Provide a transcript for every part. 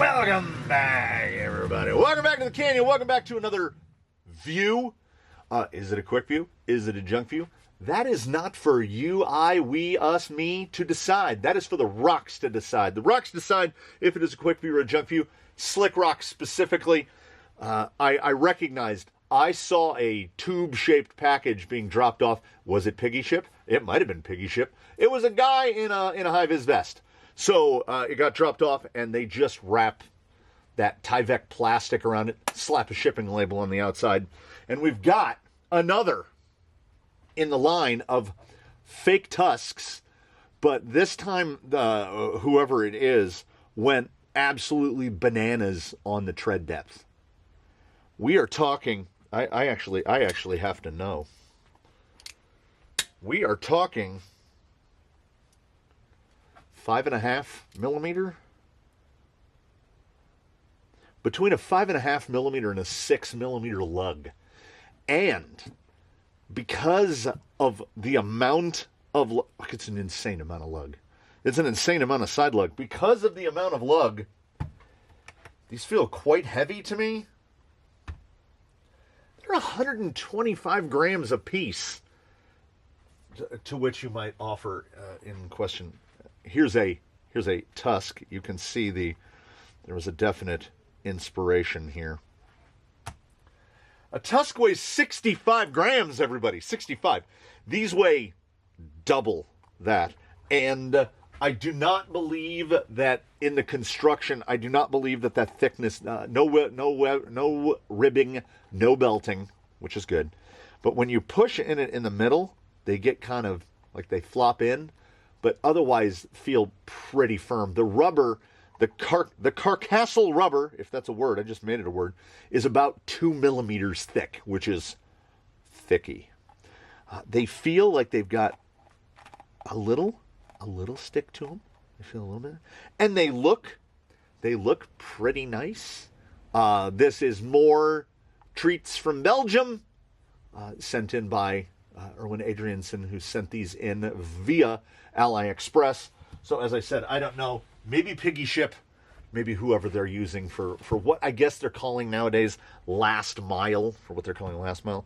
Welcome back, everybody. Welcome back to the canyon. Welcome back to another view. Is it a quick view? Is it a junk view? That is not for you, I, we, us, me to decide. That is for the rocks to decide. The rocks decide if it is a quick view or a junk view. Slick rocks specifically. I recognized, I saw a tube-shaped package being dropped off. Was it Piggy Ship? It might have been Piggy Ship. It was a guy in a high-vis vest. So it got dropped off, and they just wrap that Tyvek plastic around it, slap a shipping label on the outside. And we've got another in the line of fake Tusks, but this time whoever it is went absolutely bananas on the tread depth. We are talking, I actually have to know. We are talking 5.5 millimeter, between a 5.5 millimeter and a 6 millimeter lug. And because of the amount of, it's an insane amount of lug. It's an insane amount of side lug. Because of the amount of lug, these feel quite heavy to me. They're 125 grams a piece. To which you might offer in question, here's a Tusk. You can see there was a definite inspiration here. A Tusk weighs 65 grams, everybody. 65. These weigh double that. And I do not believe that in the construction, I do not believe that thickness, no ribbing, no belting, which is good. But when you push in it in the middle, they get kind of like they flop in, but otherwise feel pretty firm. The rubber, the carcassal rubber, if that's a word, I just made it a word, is about 2 millimeters thick, which is thicky. They feel like they've got a little stick to them. They feel a little bit, and they look pretty nice. This is more treats from Belgium, sent in by Erwin Adrianson, who sent these in via Ally Express. So as I said, I don't know. Maybe Piggy Ship, maybe whoever they're using for what I guess they're calling nowadays last mile, for what they're calling last mile.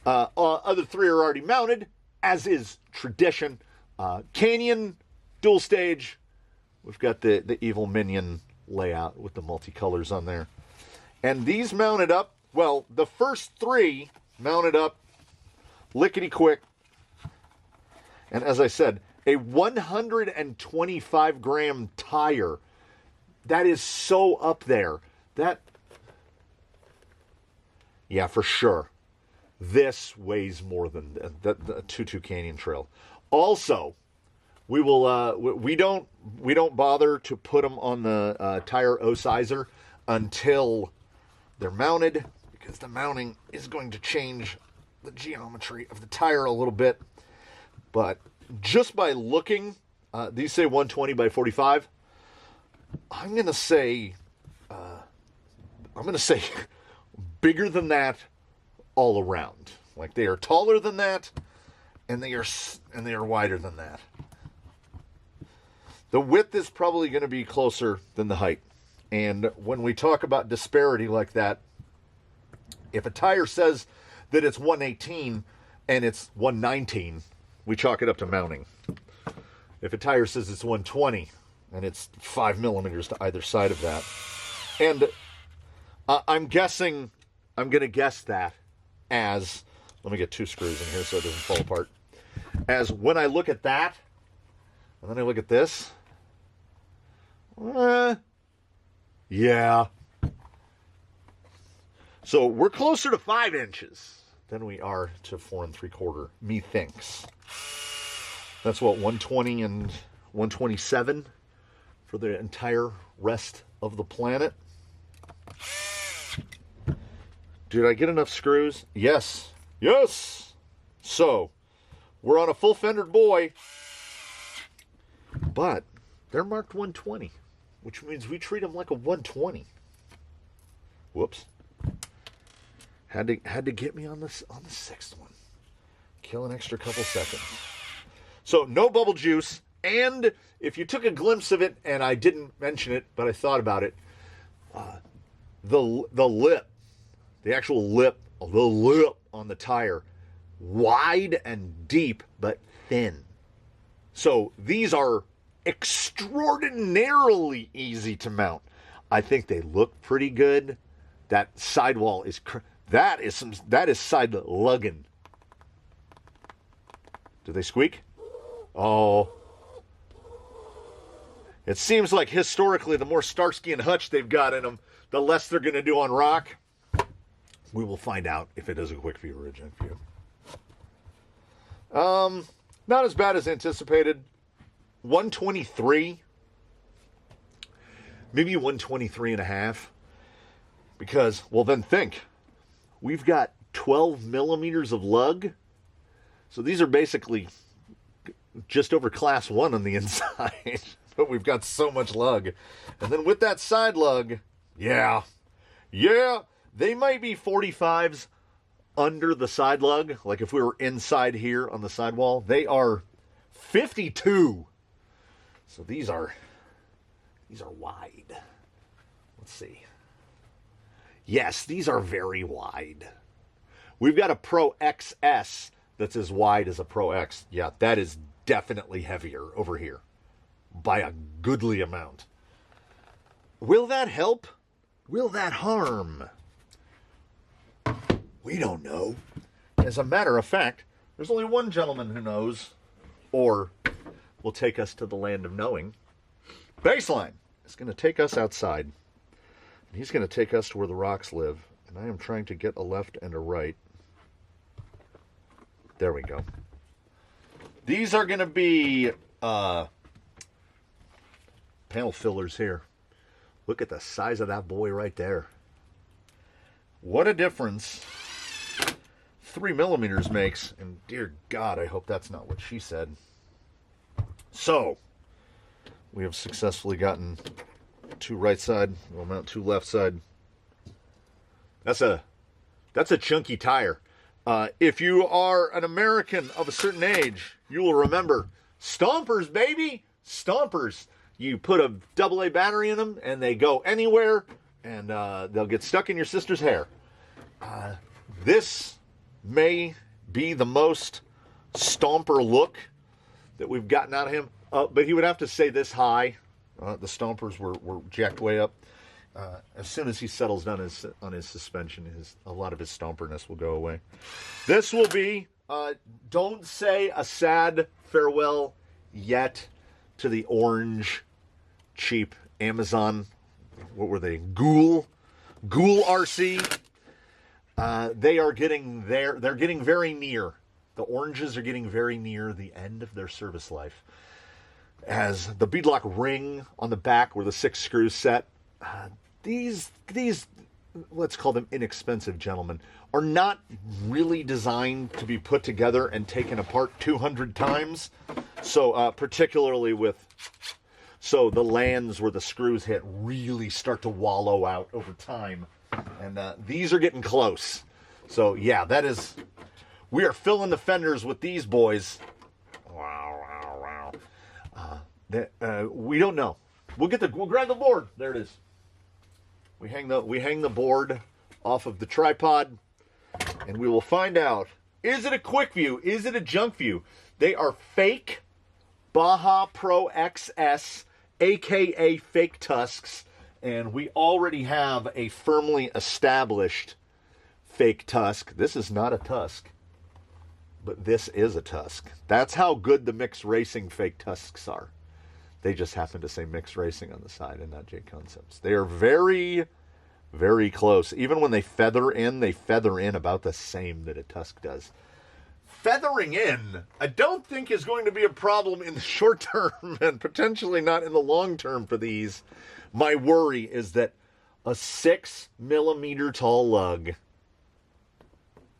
Other three are already mounted, as is tradition. Canyon, dual stage. We've got the evil minion layout with the multicolors on there. And these mounted up, well, the first three mounted up lickety-quick. And as I said, a 125 gram tire. That is so up there. Yeah, for sure. This weighs more than the Tutu Canyon Trail. Also, we don't bother to put them on the tire O-sizer until they're mounted, because the mounting is going to change the geometry of the tire a little bit. But just by looking, these say 120 by 45. I'm gonna say bigger than that all around. Like, they are taller than that, and they are wider than that. The width is probably going to be closer than the height. And when we talk about disparity like that, if a tire says that it's 118 and it's 119, we chalk it up to mounting. If a tire says it's 120 and it's 5 millimeters to either side of that. And I'm going to guess that as, let me get 2 screws in here so it doesn't fall apart. As when I look at that, and then I look at this, yeah. So we're closer to 5 inches than we are to 4 3/4, methinks. That's what, 120 and 127 for the entire rest of the planet. Did I get enough screws? Yes. Yes! So, we're on a full-fendered boy, but they're marked 120, which means we treat them like a 120. Whoops. Had to get me on the 6th one. Kill an extra couple seconds. So, no bubble juice, and if you took a glimpse of it, and I didn't mention it, but I thought about it, The lip, the actual lip, the lip on the tire, wide and deep but thin. So these are extraordinarily easy to mount. I think they look pretty good. That sidewall is that is side lugging. Do they squeak? Oh. It seems like historically the more Starsky and Hutch they've got in them, the less they're going to do on rock. We will find out if it is a Quickview or a junk view. Not as bad as anticipated. 123. Maybe 123 and a half. Because, well, then think. We've got 12 millimeters of lug. So these are basically just over class 1 on the inside. But we've got so much lug. And then with that side lug, yeah, they might be 45s under the side lug. Like if we were inside here on the sidewall, they are 52. So these are wide. Let's see. Yes, these are very wide. We've got a Pro XS that's as wide as a Pro X. Yeah, that is definitely heavier over here by a goodly amount. Will that help? Will that harm? We don't know. As a matter of fact, there's only one gentleman who knows, or will take us to the land of knowing. Baseline is going to take us outside. And he's going to take us to where the rocks live. And I am trying to get a left and a right. There we go. These are going to be panel fillers here. Look at the size of that boy right there. What a difference 3 millimeters makes. And dear God, I hope that's not what she said. So, we have successfully gotten 2 right side. We'll mount 2 left side. That's a chunky tire. If you are an American of a certain age, you will remember Stompers, baby! Stompers. You put a AA battery in them, and they go anywhere, and they'll get stuck in your sister's hair. This may be the most Stomper look that we've gotten out of him, but he would have to stay this high. The Stompers were jacked way up. As soon as he settles down on his suspension, a lot of his stomperness will go away. This will be, don't say a sad farewell yet to the orange, cheap Amazon, what were they, Ghoul RC. They are getting there. They're getting very near. The oranges are getting very near the end of their service life. As the beadlock ring on the back where the 6 screws set, these let's call them inexpensive gentlemen, are not really designed to be put together and taken apart 200 times. So particularly so the lands where the screws hit really start to wallow out over time. And these are getting close. So yeah, we are filling the fenders with these boys. Wow. We don't know. We'll grab the board. There it is. We hang the board off of the tripod, and we will find out, is it a Quickview? Is it a junk view? They are fake Baja Pro XS, aka fake Tusks, and we already have a firmly established fake Tusk. This is not a Tusk, but this is a Tusk. That's how good the mixed racing fake Tusks are. They just happen to say mixed racing on the side and not J Concepts. They are very, very close. Even when they feather in about the same that a Tusk does. Feathering in, I don't think is going to be a problem in the short term and potentially not in the long term for these. My worry is that a 6 millimeter tall lug.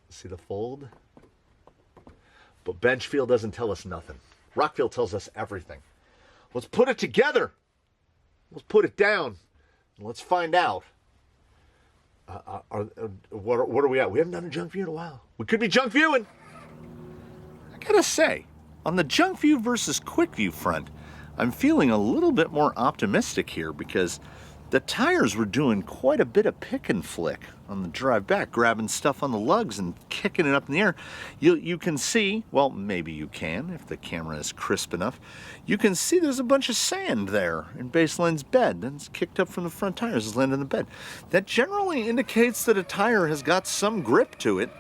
See the fold? But Benchfield doesn't tell us nothing. Rockfield tells us everything. Let's put it together. Let's put it down. And let's find out. What are we at? We haven't done a junk view in a while. We could be junk viewing. I gotta say, on the junk view versus quick view front, I'm feeling a little bit more optimistic here because the tires were doing quite a bit of pick and flick on the drive back, grabbing stuff on the lugs and kicking it up in the air. You can see, well, maybe you can if the camera is crisp enough, you can see there's a bunch of sand there in Baseline's bed. Then it's kicked up from the front tires, it's landed in the bed. That generally indicates that a tire has got some grip to it.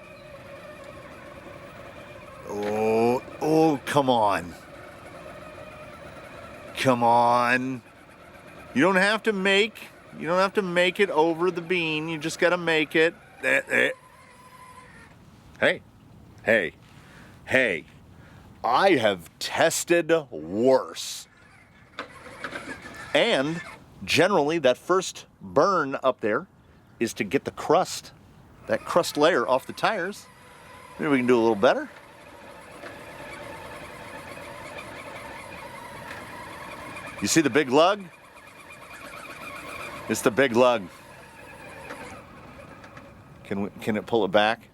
Oh, come on. Come on. You don't have to make it over the bean. You just got to make it. Hey. I have tested worse. And generally that first burn up there is to get the crust, that crust layer off the tires. Maybe we can do a little better. You see the big lug? It's the big lug. Can it pull it back?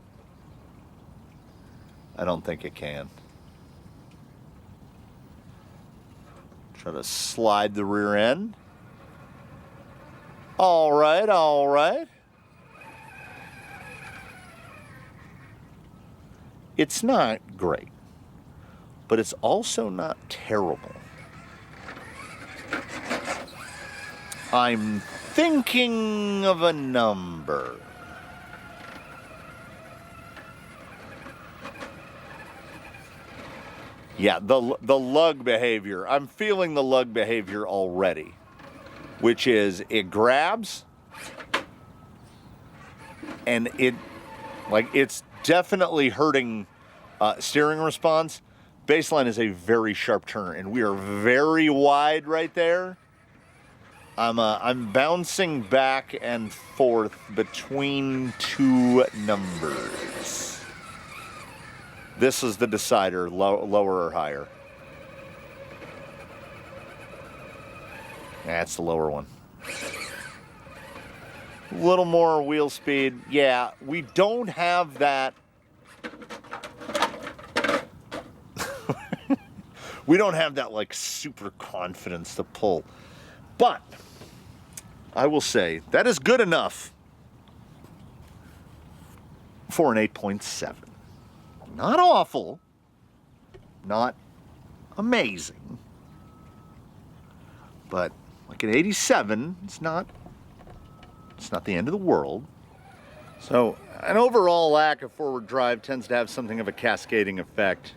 I don't think it can. Try to slide the rear end. All right. It's not great, but it's also not terrible. I'm thinking of a number. Yeah, the lug behavior. I'm feeling the lug behavior already, which is it grabs and it's definitely hurting steering response. Baseline is a very sharp turner and we are very wide right there. I'm bouncing back and forth between two numbers. This is the decider, lower or higher. That's the lower one. A little more wheel speed. Yeah, we don't have that. We don't have that like super confidence to pull. But I will say that is good enough for an 8.7. Not awful, not amazing, but like an 87, it's not the end of the world. So an overall lack of forward drive tends to have something of a cascading effect.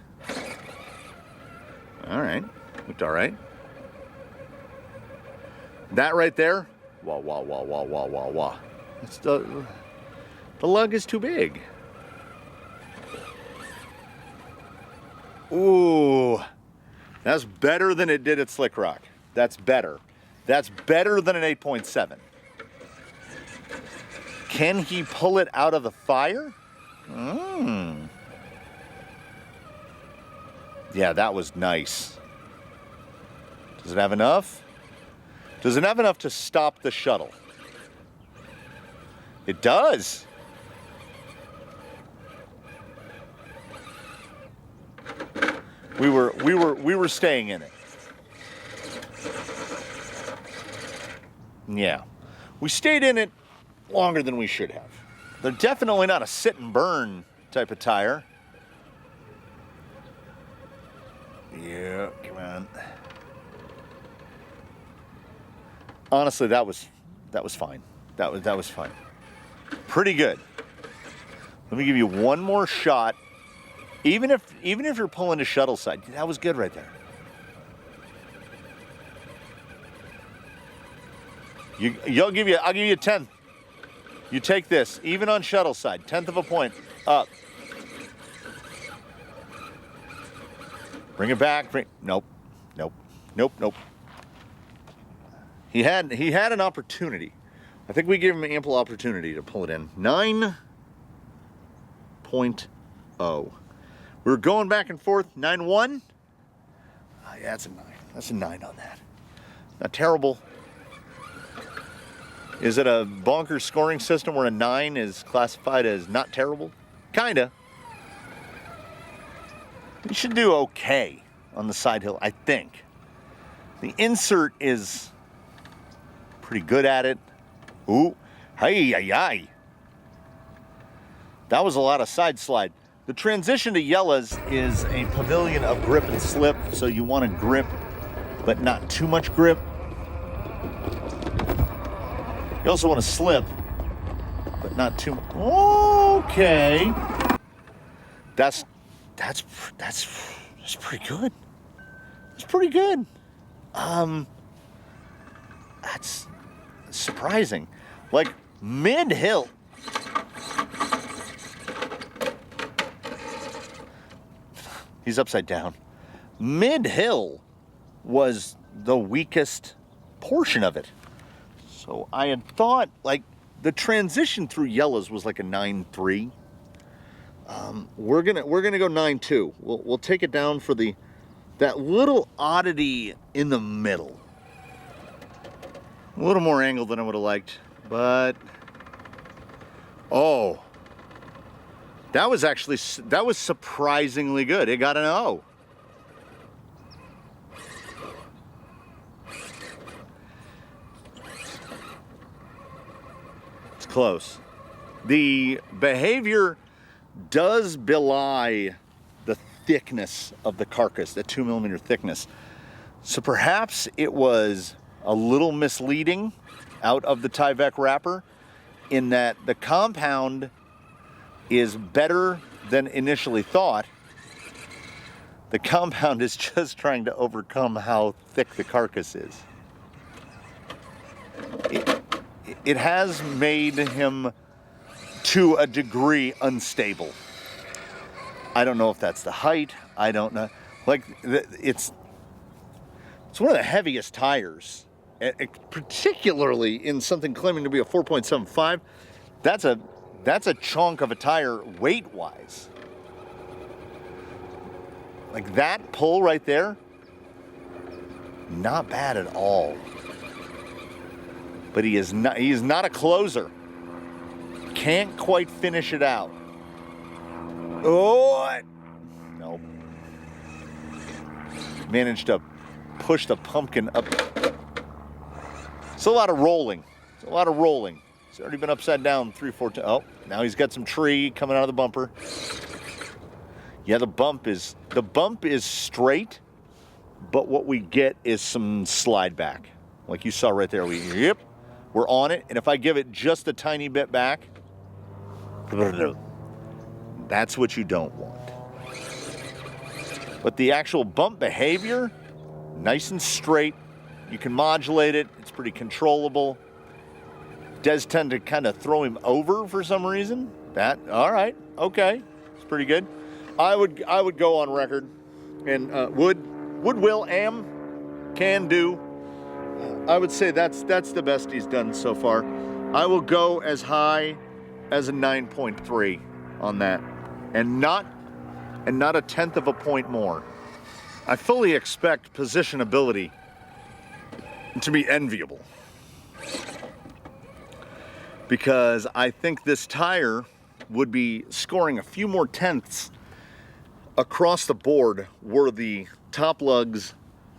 All right, looked all right. That right there, wah. It's the lug is too big. Ooh, that's better than it did at Slick Rock. That's better. That's better than an 8.7. Can he pull it out of the fire? Yeah, that was nice. Does it have enough? Does it have enough to stop the shuttle? It does. We were staying in it. Yeah. We stayed in it longer than we should have. They're definitely not a sit and burn type of tire. Yeah, come on. Honestly, that was fine. That was fine. Pretty good. Let me give you one more shot. Even if you're pulling to shuttle side, that was good right there. I'll give you a 10th. You take this, even on shuttle side, 1/10 of a point up. Bring it back. Nope. He had an opportunity. I think we gave him ample opportunity to pull it in. 9.0. We were going back and forth. 9.1. Yeah, that's a 9. That's a 9 on that. Not terrible. Is it a bonkers scoring system where a 9 is classified as not terrible? Kinda. You should do okay on the side hill, I think. The insert is pretty good at it. Ooh, hey. That was a lot of side slide. The transition to Yella's is a pavilion of grip and slip, so you want to grip, but not too much grip. You also want to slip, but not too much. Okay. That's pretty good. It's pretty good. That's surprising. Like mid-hill. He's upside down. Mid-hill was the weakest portion of it. So I had thought, like, the transition through Yella's was like a 9.3. We're gonna go 9.2. We'll take it down for that little oddity in the middle. A little more angled than I would have liked, but oh, that was surprisingly good. It got an O. It's close. The behavior does belie the thickness of the carcass, the 2mm thickness. So perhaps it was a little misleading out of the Tyvek wrapper in that the compound is better than initially thought. The compound is just trying to overcome how thick the carcass is. It has made him, to a degree, unstable. I don't know if that's the height. I don't know. Like, it's one of the heaviest tires, particularly in something claiming to be a 4.75. That's a chunk of a tire weight-wise. Like that pull right there, not bad at all. But he is not a closer. Can't quite finish it out. Oh, nope. Managed to push the pumpkin up. It's a lot of rolling. It's a lot of rolling. It's already been upside down 3-4 times. Oh, now he's got some tree coming out of the bumper. Yeah, the bump is straight, but what we get is some slide back. Like you saw right there. We're on it, and if I give it just a tiny bit back, that's what you don't want. But the actual bump behavior, nice and straight. You can modulate it. It's pretty controllable. Does tend to kind of throw him over for some reason. All right, okay, it's pretty good. I would go on record, and can do. I would say that's the best he's done so far. I will go as high as a 9.3 on that, and not a tenth of a point more. I fully expect positionability to be enviable, because I think this tire would be scoring a few more tenths across the board were the top lugs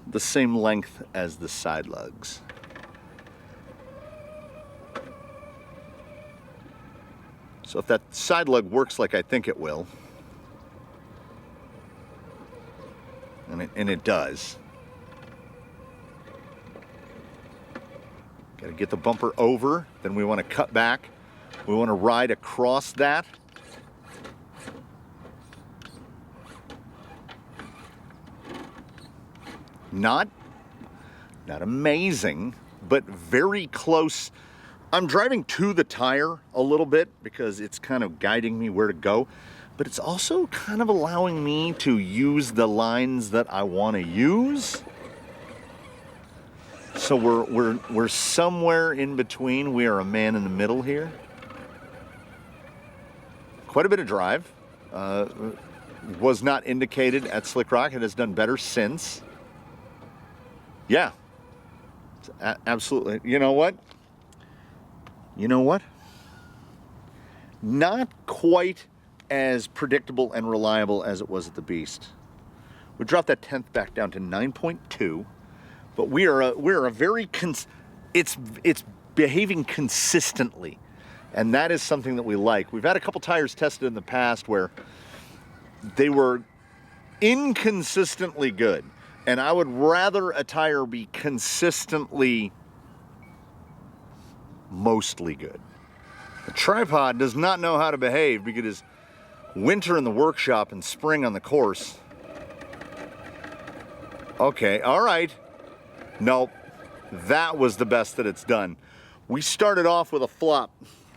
the same length as the side lugs. So if that side lug works like I think it will, and it does, got to get the bumper over, then we want to cut back. We want to ride across that. Not amazing, but very close. I'm driving to the tire a little bit because it's kind of guiding me where to go, but it's also kind of allowing me to use the lines that I want to use. So we're somewhere in between. We are a man in the middle here. Quite a bit of drive. Was not indicated at Slick Rock. It has done better since. Yeah, absolutely. You know what? Not quite as predictable and reliable as it was at the Beast. We dropped that 10th back down to 9.2, but we are a very it's behaving consistently, and that is something that we like. We've had a couple tires tested in the past where they were inconsistently good, and I would rather a tire be consistently mostly good. The tripod does not know how to behave because it's winter in the workshop and spring on the course. Okay, all right. Nope, that was the best that it's done. We started off with a flop,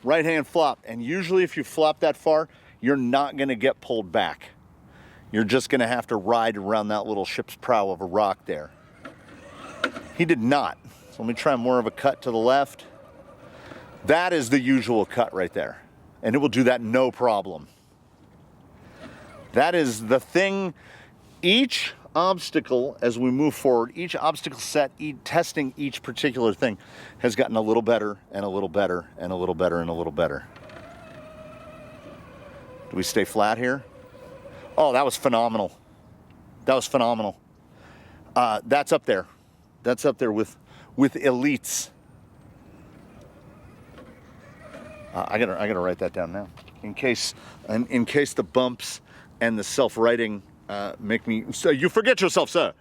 right-hand flop, and usually if you flop that far, you're not gonna get pulled back. You're just gonna have to ride around that little ship's prow of a rock there. He did not. So let me try more of a cut to the left. That is the usual cut right there, and it will do that no problem. That is the thing. Each obstacle, as we move forward, each obstacle set, testing each particular thing, has gotten a little better and a little better and a little better and a little better. Do we stay flat here? Oh, that was phenomenal. That was phenomenal. That's up there. That's up there with elites. I gotta write that down now, in case the bumps and the self-writing make me. So you forget yourself, sir.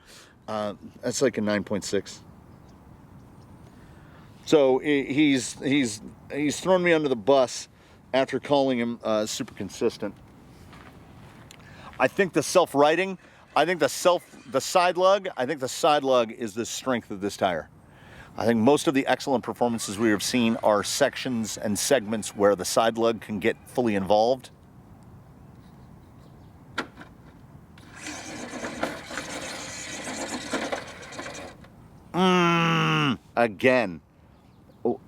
That's like a 9.6. So he's thrown me under the bus after calling him super consistent. I think the self-writing, I think the side lug is the strength of this tire. I think most of the excellent performances we have seen are sections and segments where the side lug can get fully involved. Again. Oh,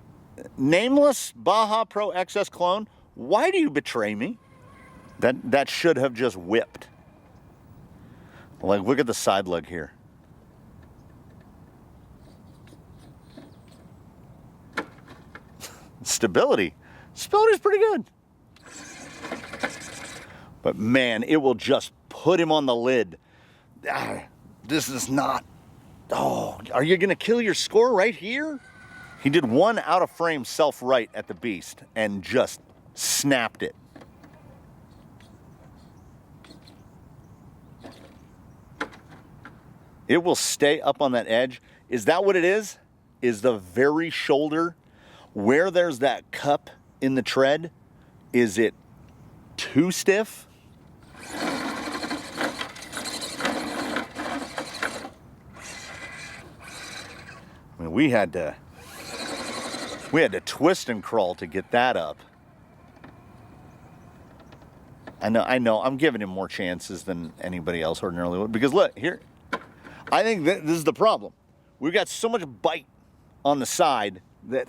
nameless Baja Pro XS clone, why do you betray me? That should have just whipped. Like, look at the side lug here. Stability's pretty good. But man, it will just put him on the lid. This is not, are you gonna kill your score right here? He did one out of frame self-right at the beast and just snapped it. It will stay up on that edge. Is that what it is? Is the very shoulder where there's that cup in the tread, is it too stiff? I mean, we had to twist and crawl to get that up. I know, I'm giving him more chances than anybody else ordinarily would, because look, here, I think this is the problem. We've got so much bite on the side that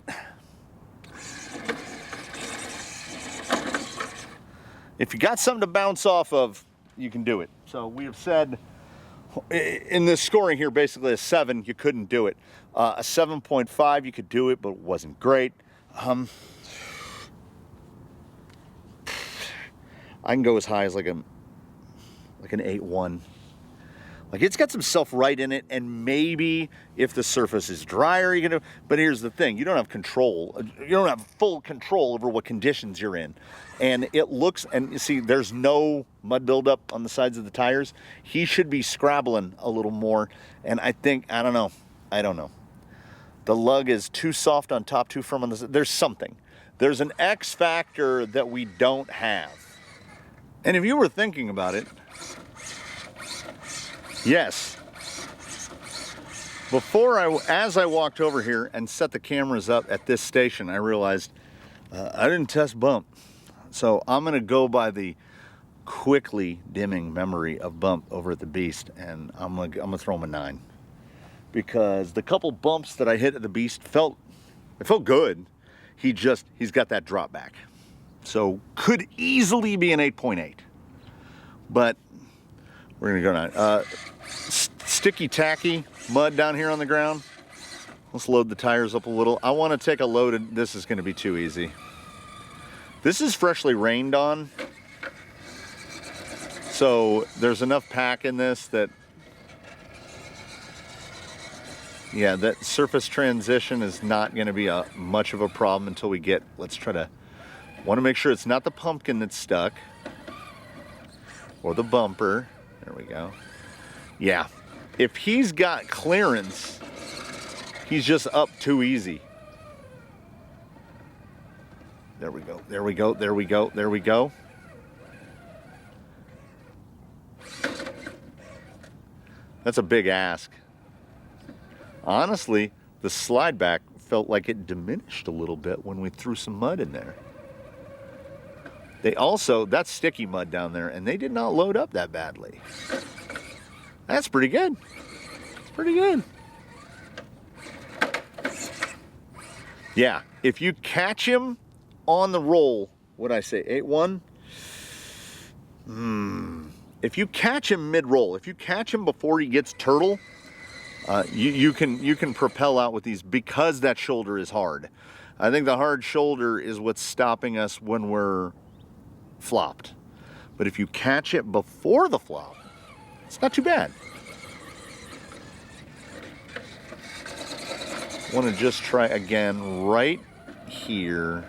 if you got something to bounce off of, you can do it. So we have said in this scoring here, basically a 7, you couldn't do it. A 7.5, you could do it, but it wasn't great. I can go as high as like an 8.1. Like, it's got some self-right in it, and maybe if the surface is drier, you can do, but here's the thing, you don't have control. You don't have full control over what conditions you're in. And it looks, and you see, there's no mud buildup on the sides of the tires. He should be scrabbling a little more, and I don't know. The lug is too soft on top, too firm on the side. There's something. There's an X factor that we don't have. And if you were thinking about it, yes. As I walked over here and set the cameras up at this station, I realized I didn't test bump. So I'm gonna go by the quickly dimming memory of bump over at the Beast, and I'm gonna throw him a 9. Because the couple bumps that I hit at the Beast felt good. He's got that drop back. So could easily be an 8.8. But we're gonna go now. Sticky tacky mud down here on the ground. Let's load the tires up a little. I want to take a load. This is going to be too easy. This is freshly rained on, so there's enough pack in this that Yeah, that surface transition is not going to be much of a problem until we get, want to make sure it's not the pumpkin that's stuck. Or the bumper. There we go. Yeah, if he's got clearance, he's just up too easy. There we go, there we go, there we go, there we go. That's a big ask. Honestly, the slide back felt like it diminished a little bit when we threw some mud in there. That's sticky mud down there, and they did not load up that badly. That's pretty good. It's pretty good. Yeah, if you catch him on the roll, what'd I say, 8-1? If you catch him mid-roll, if you catch him before he gets turtle, you can propel out with these because that shoulder is hard. I think the hard shoulder is what's stopping us when we're flopped. But if you catch it before the flop, it's not too bad. Want to just try again right here.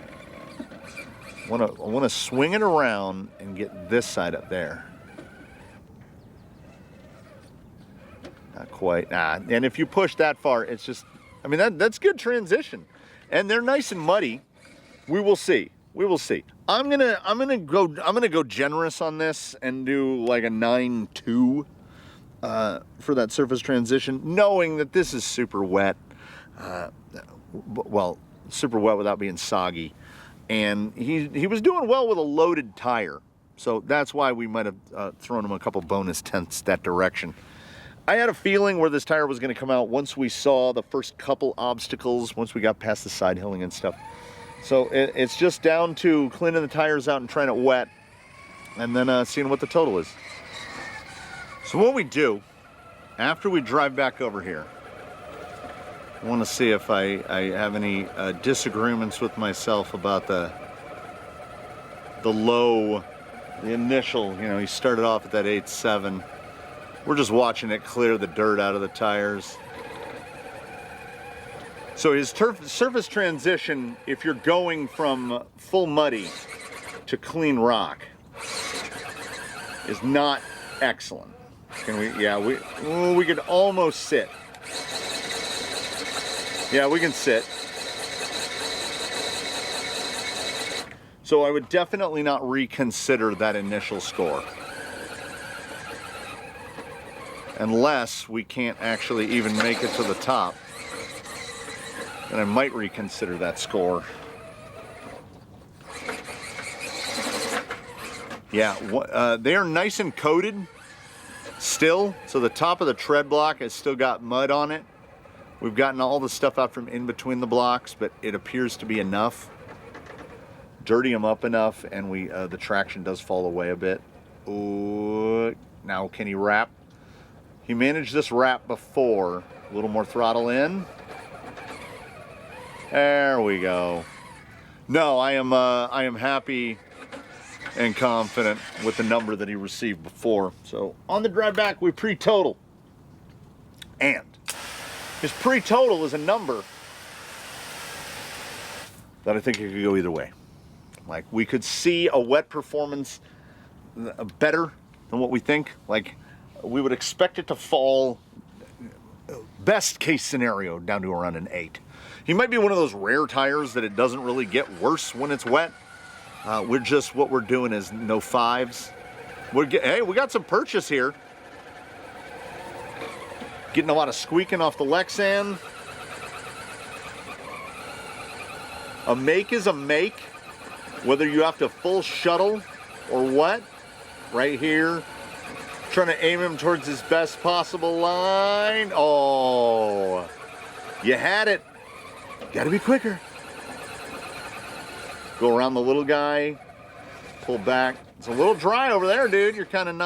I want to swing it around and get this side up there. Not quite. And if you push that far, it's just, I mean, that's good transition. And they're nice and muddy. We will see. We will see. I'm gonna go generous on this and do like a 9-2 for that surface transition, knowing that this is super wet. Well, super wet without being soggy. And he was doing well with a loaded tire. So that's why we might have thrown him a couple bonus tenths that direction. I had a feeling where this tire was going to come out once we saw the first couple obstacles, once we got past the side hilling and stuff. So it's just down to cleaning the tires out and trying it wet, and then seeing what the total is. So what we do, after we drive back over here, I want to see if I have any disagreements with myself about the initial, he started off at that 8.7. We're just watching it clear the dirt out of the tires. So his surface transition, if you're going from full muddy to clean rock, is not excellent. Can we? Yeah, we could almost sit. Yeah, we can sit. So I would definitely not reconsider that initial score. Unless we can't actually even make it to the top. Then I might reconsider that score. Yeah, they are nice and coated still. So the top of the tread block has still got mud on it. We've gotten all the stuff out from in between the blocks, but it appears to be enough. Dirty them up enough, and the traction does fall away a bit. Ooh, now can he wrap? He managed this wrap before. A little more throttle in. There we go. No, I am happy and confident with the number that he received before. So on the drive back, we pre-total. And his pre-total is a number that I think it could go either way. Like, we could see a wet performance better than what we think. Like, we would expect it to fall, best case scenario, down to around an 8. He might be one of those rare tires that it doesn't really get worse when it's wet. What we're doing is no 5s. Hey, we got some purchase here. Getting a lot of squeaking off the Lexan. A make is a make, whether you have to full shuttle or what. Right here, trying to aim him towards his best possible line. Oh, you had it. Got to be quicker. Go around the little guy, pull back. It's a little dry over there, dude. You're kind of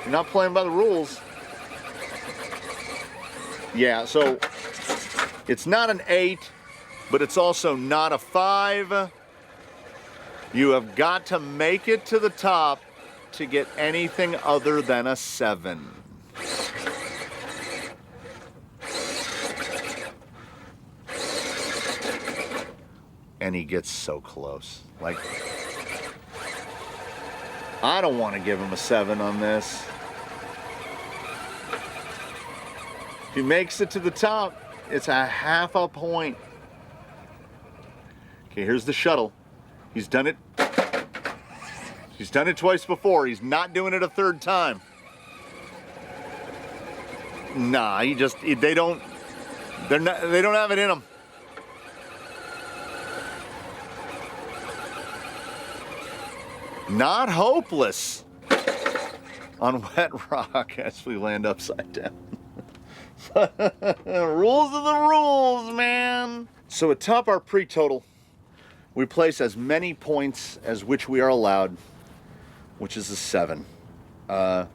you're not playing by the rules. Yeah, so it's not an 8, but it's also not a 5. You have got to make it to the top to get anything other than a 7. and he gets so close. Like, I don't want to give him a 7 on this. If he makes it to the top, it's a half a point. Okay, here's the shuttle. He's done it. He's done it twice before. He's not doing it a third time. Nah, they don't have it in them. Not hopeless on wet rock as we land upside down. Rules are the rules, man. So atop our pre-total, we place as many points as which we are allowed, which is a 7. A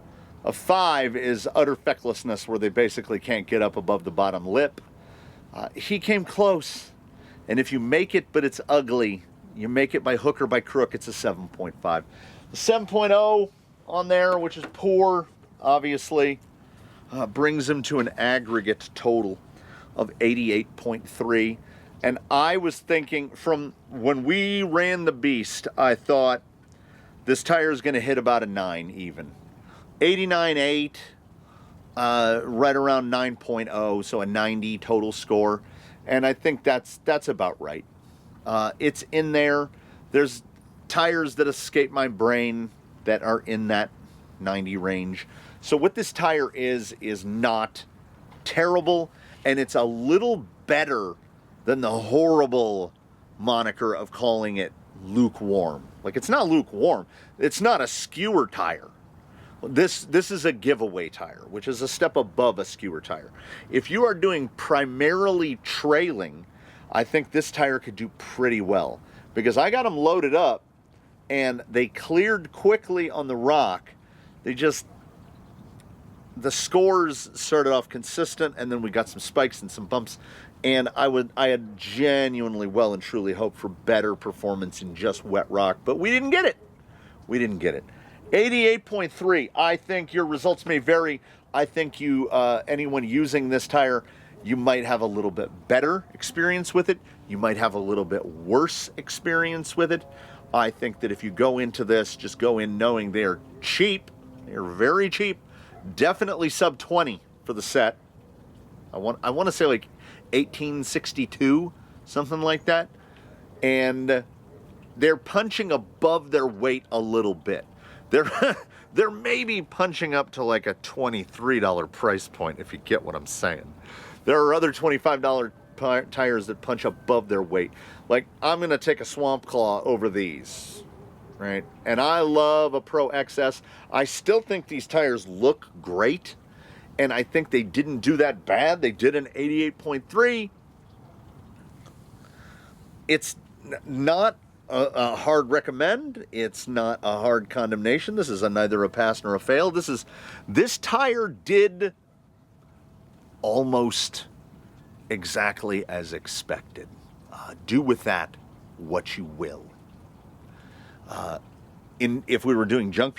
5 is utter fecklessness, where they basically can't get up above the bottom lip. He came close, and if you make it but it's ugly, you make it by hook or by crook, it's a 7.5. The 7.0 on there, which is poor, obviously, brings him to an aggregate total of 88.3. And I was thinking, from when we ran the beast, I thought this tire is going to hit about a 9 even. 89.8, right around 9.0, so a 90 total score. And I think that's about right. It's in there. There's tires that escape my brain that are in that 90 range. So what this tire is not terrible, and it's a little better than the horrible moniker of calling it lukewarm. Like, it's not lukewarm. It's not a skewer tire. This is a giveaway tire, which is a step above a skewer tire. If you are doing primarily trailing, I think this tire could do pretty well, because I got them loaded up and they cleared quickly on the rock. The scores started off consistent, and then we got some spikes and some bumps, and I had genuinely well and truly hoped for better performance in just wet rock, but we didn't get it. 88.3. I think your results may vary. I think anyone using this tire, you might have a little bit better experience with it. You might have a little bit worse experience with it. I think that if you go into this, just go in knowing they're cheap. They're very cheap. Definitely sub 20 for the set. I want to say like 1862, something like that. And they're punching above their weight a little bit. They're maybe punching up to like a $23 price point, if you get what I'm saying. There are other $25 tires that punch above their weight. Like, I'm going to take a Swamp Claw over these, right? And I love a Pro XS. I still think these tires look great, and I think they didn't do that bad. They did an 88.3. It's not a hard recommend. It's not a hard condemnation. This is neither a pass nor a fail. This tire did almost exactly as expected. Do with that what you will. If we were doing junks,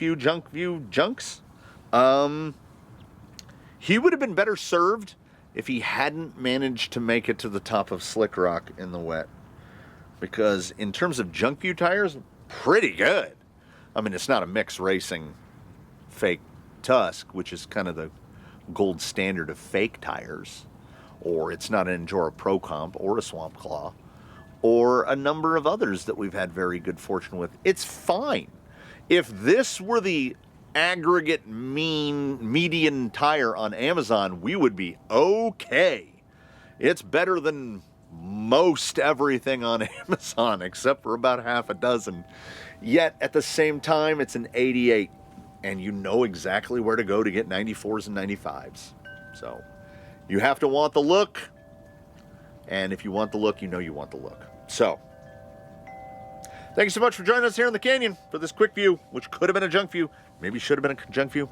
he would have been better served if he hadn't managed to make it to the top of Slick Rock in the wet. Because in terms of junk view tires, pretty good. I mean, it's not a mix racing fake Tusk, which is kind of the gold standard of fake tires. Or it's not an Endura Pro Comp or a Swamp Claw, or a number of others that we've had very good fortune with. It's fine. If this were the aggregate median tire on Amazon, we would be okay. It's better than most everything on Amazon, except for about half a dozen. Yet, at the same time, it's an 88, and you know exactly where to go to get 94s and 95s. So, you have to want the look, and if you want the look, you know you want the look. So, thank you so much for joining us here in the canyon for this quick view, which could have been a junk view, maybe should have been a junk view.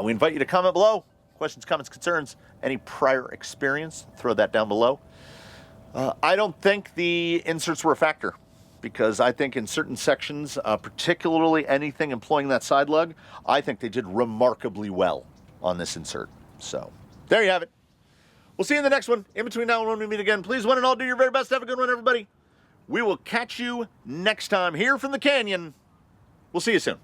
We invite you to comment below. Questions, comments, concerns, any prior experience, throw that down below. I don't think the inserts were a factor, because I think in certain sections, particularly anything employing that side lug, I think they did remarkably well on this insert. So, there you have it. We'll see you in the next one. In between now and when we meet again, please one and all do your very best. Have a good one, everybody. We will catch you next time here from the canyon. We'll see you soon.